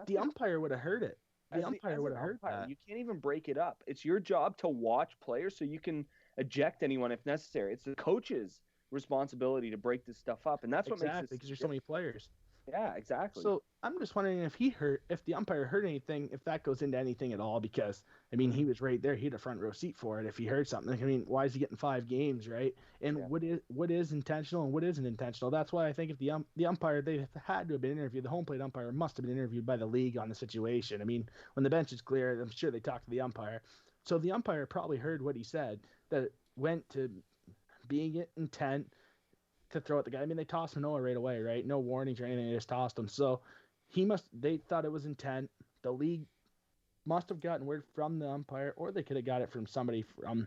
the umpire would have heard it. The umpire would have heard that. You can't even break it up. It's your job to watch players so you can eject anyone if necessary. It's the coach's responsibility to break this stuff up, and that's what makes it because there's so many players. Yeah, exactly. So I'm just wondering if the umpire heard anything, if that goes into anything at all, because he was right there. He had a front row seat for it. If he heard something, why is he getting 5 games, right? And what is intentional and what isn't intentional? That's why I think if the umpire, they had to have been interviewed. The home plate umpire must have been interviewed by the league on the situation. When the bench is clear, I'm sure they talked to the umpire. So the umpire probably heard what he said, that it went to being intent to throw at the guy. They tossed Manoah right away, right? No warnings or anything. They just tossed him. So they thought it was intent. The league must have gotten word from the umpire, or they could have got it from somebody from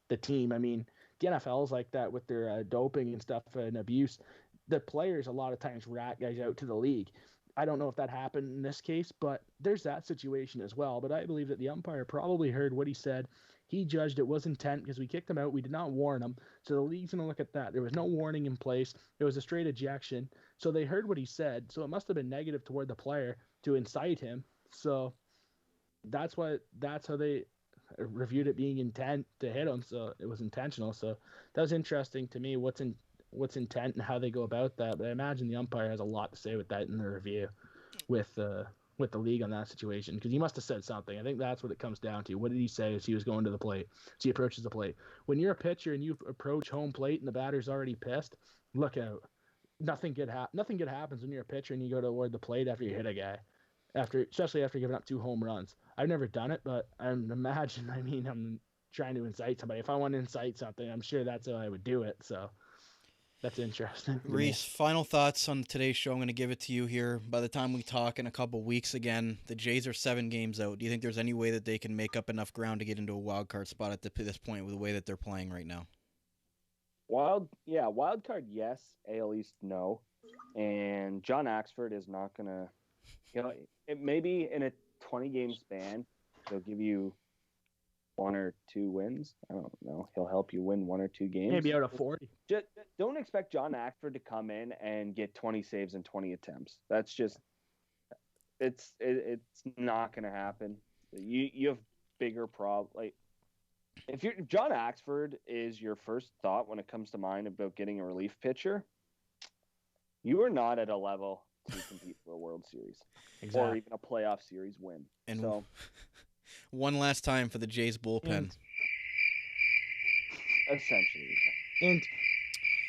the team. The NFL is like that with their doping and stuff and abuse. The players a lot of times rat guys out to the league. I don't know if that happened in this case, but there's that situation as well. But I believe that the umpire probably heard what he said. He judged it was intent because we kicked him out. We did not warn him. So the league's going to look at that. There was no warning in place. It was a straight ejection. So they heard what he said. So it must have been negative toward the player to incite him. So that's how they reviewed it being intent to hit him. So it was intentional. So that was interesting to me, what's intent and how they go about that. But I imagine the umpire has a lot to say with that in the review with the league on that situation, because he must have said something. I think that's what it comes down to. What did he say as he was going to the plate? As he approaches the plate. When you're a pitcher and you approach home plate and the batter's already pissed, look out. Nothing good happens when you're a pitcher and you go toward the plate after you hit a guy, especially after giving up 2 home runs. I've never done it, but I'm trying to incite somebody. If I want to incite something, I'm sure that's how I would do it. So that's interesting. Reece, final thoughts on today's show. I'm going to give it to you here. By the time we talk in a couple weeks again, the Jays are 7 games out. Do you think there's any way that they can make up enough ground to get into a wild card spot at this point with the way that they're playing right now? Wild card, yes. AL East, no. And John Axford is not going to, maybe in a 20-game span, He'll give you 1 or 2 wins. I don't know. He'll help you win 1 or 2 games. Maybe out of 40. Just don't expect John Axford to come in and get 20 saves and 20 attempts. That's just it's not going to happen. You have bigger problems. Like if John Axford is your first thought when it comes to mind about getting a relief pitcher, you are not at a level to compete for a World Series or even a playoff series win. And so, one last time for the Jays bullpen. Essentially. And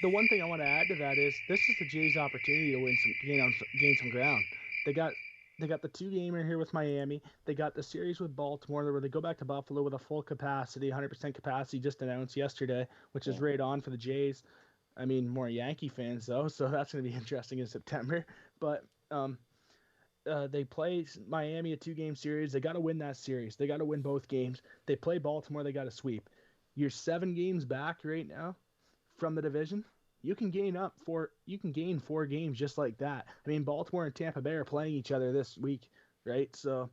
the one thing I want to add to that is this is the Jays' opportunity to gain some ground. They got the 2-gamer here with Miami. They got the series with Baltimore where they go back to Buffalo with a full capacity, 100% capacity just announced yesterday, which is right on for the Jays. I mean, more Yankee fans though, so that's going to be interesting in September. But they play Miami a 2-game series. They got to win that series. They got to win both games. They play Baltimore. They got to sweep. You're 7 games back right now from the division. You can gain 4 games just like that. I mean, Baltimore and Tampa Bay are playing each other this week, right? So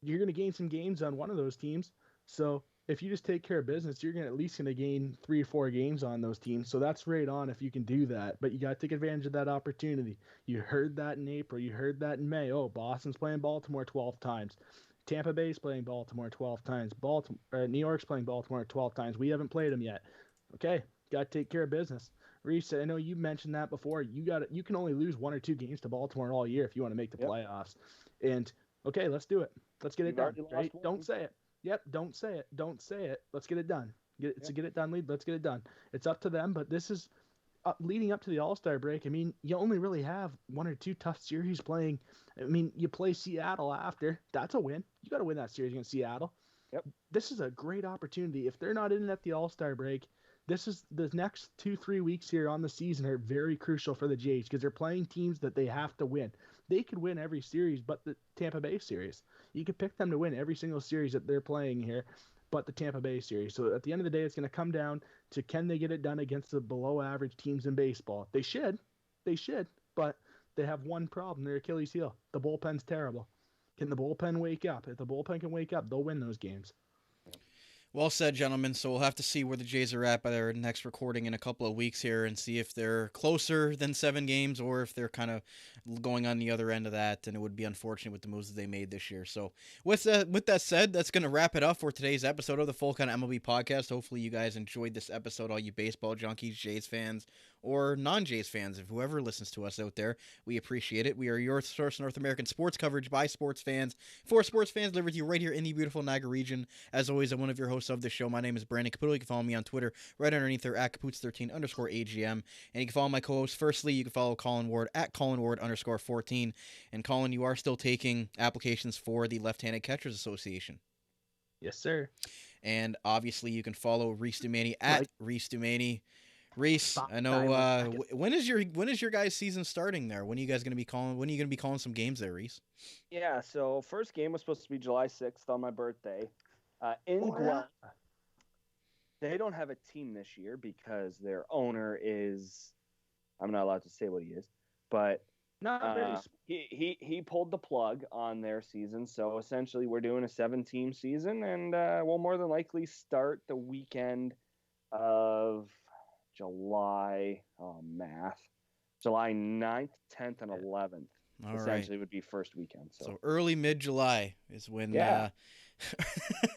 you're going to gain some games on one of those teams. So if you just take care of business, you're at least going to gain 3 or 4 games on those teams. So that's right on if you can do that. But you got to take advantage of that opportunity. You heard that in April. You heard that in May. Oh, Boston's playing Baltimore 12 times. Tampa Bay's playing Baltimore 12 times. New York's playing Baltimore 12 times. We haven't played them yet. Okay, got to take care of business. Reece, I know you mentioned that before. You can only lose 1 or 2 games to Baltimore all year if you want to make the playoffs. And okay, let's do it. Let's get it done. Right? Don't say it. Yep, don't say it. Don't say it. Let's get it done. Get it done, lead. Let's get it done. It's up to them, but this is leading up to the All-Star break. I mean, you only really have 1 or 2 tough series playing. I mean, you play Seattle after. That's a win. You got to win that series against Seattle. Yep. This is a great opportunity. If they're not in at the All-Star break, this is the next 2-3 weeks here on the season are very crucial for the Jays because they're playing teams that they have to win. They could win every series but the Tampa Bay series. You could pick them to win every single series that they're playing here but the Tampa Bay series. So at the end of the day, it's going to come down to can they get it done against the below average teams in baseball. They should, but they have one problem, their Achilles heel. The bullpen's terrible. Can the bullpen wake up? If the bullpen can wake up, they'll win those games. Well said, gentlemen. So we'll have to see where the Jays are at by their next recording in a couple of weeks here and see if they're closer than 7 games or if they're kind of going on the other end of that. And it would be unfortunate with the moves that they made this year. So with that said, that's going to wrap it up for today's episode of the Full Count MLB podcast. Hopefully you guys enjoyed this episode, all you baseball junkies, Jays fans, or non-Jays fans, if whoever listens to us out there. We appreciate it. We are your source of North American sports coverage by sports fans, for sports fans, delivered to you right here in the beautiful Niagara region. As always, I'm one of your hosts of the show. My name is Brandon Caputo. You can follow me on Twitter right underneath there at Caputs13_AGM. And you can follow my co-host. Firstly, you can follow Colin Ward at ColinWard_14. And Colin, you are still taking applications for the Left-Handed Catchers Association. Yes, sir. And obviously, you can follow Reece Dumaney at Reece Dumaney. Reece, I know. When is your guys' season starting there? When are you guys going to be calling? When are you going to be calling some games there, Reece? Yeah. So first game was supposed to be July 6th on my birthday. Guelph. They don't have a team this year because their owner is. I'm not allowed to say what he is, but he pulled the plug on their season. So essentially, we're doing a 7-team season, and we'll more than likely start the weekend of July 9th, 10th, and 11th. All essentially right. Would be first weekend. So early mid-July is when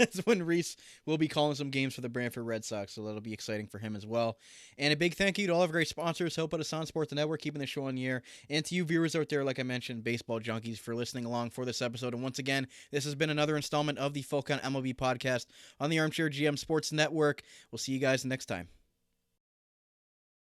it's when Reece will be calling some games for the Brantford Red Sox, so that'll be exciting for him as well. And a big thank you to all of our great sponsors help put us on Sports Network, keeping the show on the air, and to you viewers out there, like I mentioned, baseball junkies, for listening along for this episode. And once again, this has been another installment of the Full Count MLB podcast on the Armchair GM Sports Network. We'll see you guys next time.